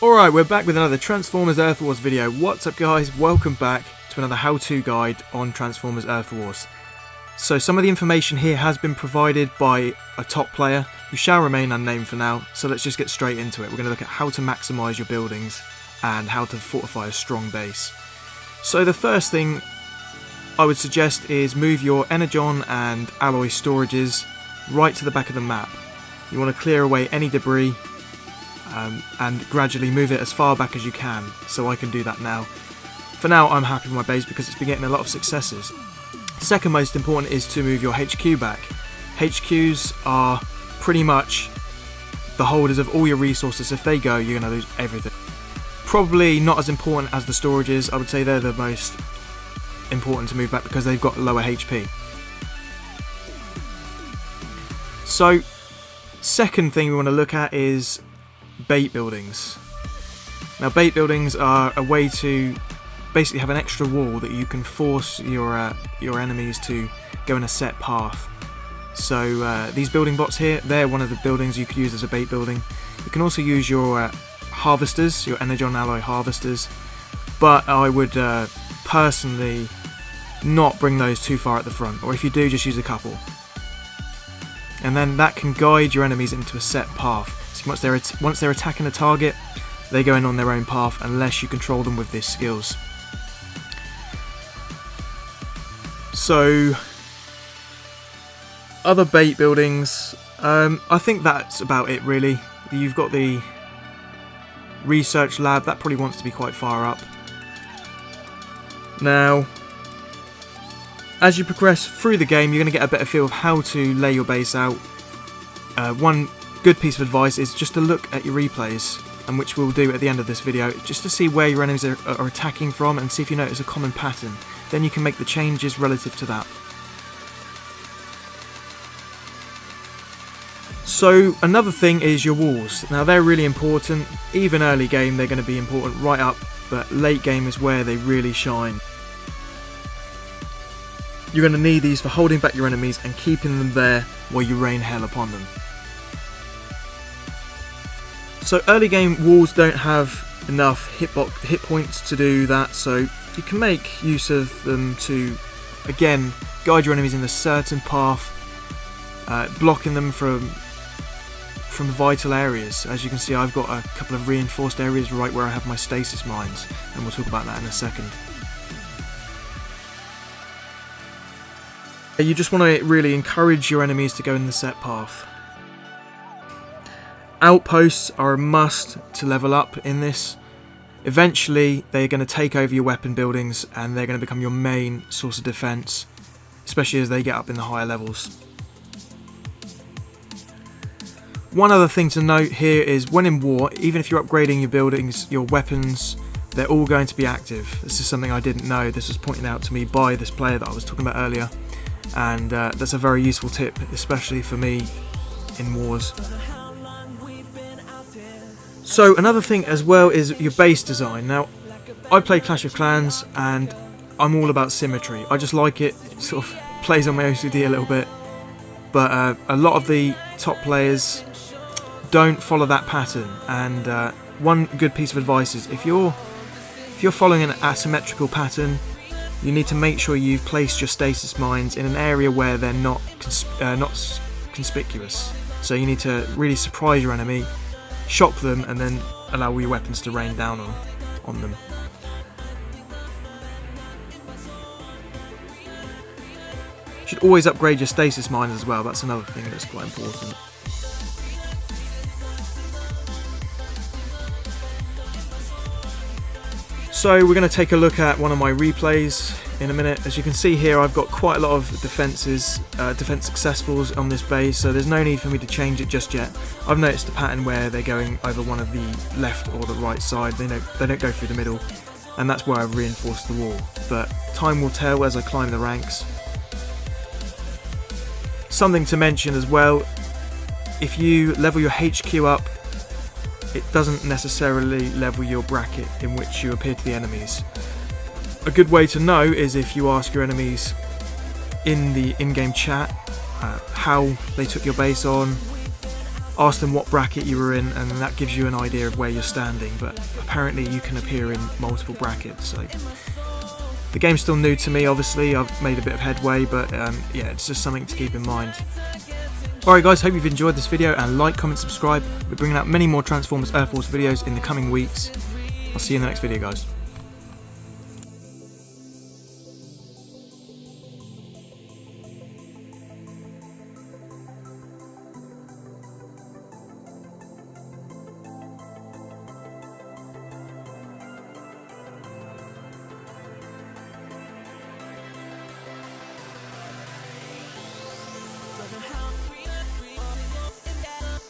Alright, we're back with another Transformers Earth Wars video. What's up guys, welcome back to another how-to guide on Transformers Earth Wars. So some of the information here has been provided by a top player who shall remain unnamed for now, so let's just get straight into it. We're going to look at how to maximise your buildings and how to fortify a strong base. So the first thing I would suggest is move your energon and alloy storages right to the back of the map. You want to clear away any debris and gradually move it as far back as you can, so I can do that now. For now I'm happy with my base because it's been getting a lot of successes. Second most important is to move your HQ back. HQs are pretty much the holders of all your resources. If they go, you're going to lose everything. Probably not as important as the storages. I would say they're the most important to move back because they've got lower HP. So second thing we want to look at is bait buildings. Now bait buildings are a way to basically have an extra wall that you can force your enemies to go in a set path. So these building bots here, they're one of the buildings you could use as a bait building. You can also use your harvesters, your energon alloy harvesters, but I would personally not bring those too far at the front, or if you do, just use a couple. And then that can guide your enemies into a set path. So once they're attacking a target, they go in on their own path unless you control them with these skills. So other bait buildings, I think that's about it really. You've got the research lab, that probably wants to be quite far up. Now, as you progress through the game, you're going to get a better feel of how to lay your base out. One good piece of advice is just to look at your replays, and which we'll do at the end of this video, just to see where your enemies are attacking from and see if you notice a common pattern. Then you can make the changes relative to that. So another thing is your walls. Now they're really important. Even early game they're going to be important right up, but late game is where they really shine. You're going to need these for holding back your enemies and keeping them there while you rain hell upon them. So early game walls don't have enough hit points to do that, so you can make use of them to, again, guide your enemies in a certain path, blocking them from vital areas. As you can see, I've got a couple of reinforced areas right where I have my stasis mines, and we'll talk about that in a second. You just want to really encourage your enemies to go in the set path. Outposts are a must to level up in this. Eventually they're going to take over your weapon buildings and they're going to become your main source of defense, especially as they get up in the higher levels. One other thing to note here is when in war, even if you're upgrading your buildings, your weapons, they're all going to be active. This is something I didn't know. This was pointed out to me by this player that I was talking about earlier, and that's a very useful tip, especially for me in wars. So another thing as well is your base design. Now, I play Clash of Clans and I'm all about symmetry. I just like it. It sort of plays on my OCD a little bit, but a lot of the top players don't follow that pattern. And one good piece of advice is if you're following an asymmetrical pattern, you need to make sure you've placed your stasis mines in an area where they're not conspicuous. So you need to really surprise your enemy, shock them, and then allow your weapons to rain down on them. You should always upgrade your stasis mines as well. That's another thing that's quite important. So we're going to take a look at one of my replays in a minute. As you can see here, I've got quite a lot of defense successfuls on this base, so there's no need for me to change it just yet. I've noticed a pattern where they're going over one of the left or the right side. They don't go through the middle, and that's where I've reinforced the wall. But time will tell as I climb the ranks. Something to mention as well, if you level your HQ up, it doesn't necessarily level your bracket in which you appear to the enemies. A good way to know is if you ask your enemies in the in-game chat how they took your base on, ask them what bracket you were in, and that gives you an idea of where you're standing. But apparently you can appear in multiple brackets, so the game's still new to me. Obviously I've made a bit of headway, but yeah, it's just something to keep in mind. Alright guys, hope you've enjoyed this video, and like, comment, subscribe. We're bringing out many more Transformers Earth Wars videos in the coming weeks. I'll see you in the next video, guys.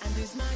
And